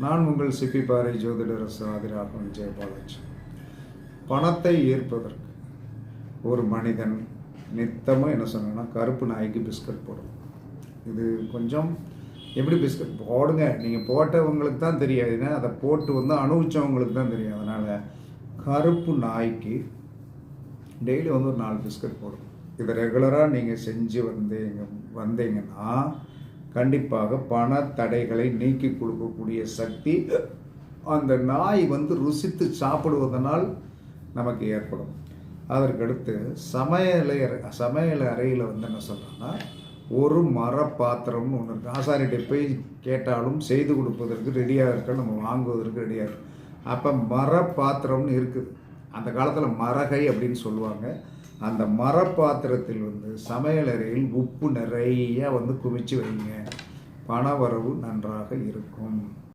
நான் உங்கள் சிப்பி பாறை ஜோதிடர் ஆதிராகவன் ஜெயபாலாஜி. பணத்தை ஈர்ப்பதற்கு ஒரு மனிதன் நித்தமும் என்ன சொன்னா கருப்பு நாய்க்கு பிஸ்கட் போடும். இது கொஞ்சம் எப்படி பிஸ்கட் போடுங்க, நீங்கள் போட்டவங்களுக்கு தான் தெரியாது, ஏன்னா அதை போட்டு அனுபவிச்சவங்களுக்கு தான் தெரியும். அதனால் கருப்பு நாய்க்கு டெய்லி ஒரு 4 பிஸ்கட் போடும். இதை ரெகுலராக நீங்கள் செஞ்சு வந்தீங்கன்னா கண்டிப்பாக பண தடைகளை நீக்கி கொடுக்கக்கூடிய சக்தி அந்த நாய் ருசித்து சாப்பிடுவதனால் நமக்கு ஏற்படும். அதற்கடுத்து சமையல் அறையில் என்ன சொல்கிறோன்னா ஒரு மர பாத்திரம்னு ஒன்று இருக்குது. ஆசாரிகிட்ட போய் கேட்டாலும் செய்து கொடுப்பதற்கு ரெடியாக இருக்க, நம்ம வாங்குவதற்கு ரெடியாக இருக்கு. அப்போ மர பாத்திரம்னு இருக்குது. அந்த காலத்தில் மரகை அப்படின்னு சொல்லுவாங்க. அந்த மரப்பாத்திரத்தில் சமையல் அறையில் உப்பு நிறைய குமிச்சு வைங்க, பண வரவு நன்றாக இருக்கும்.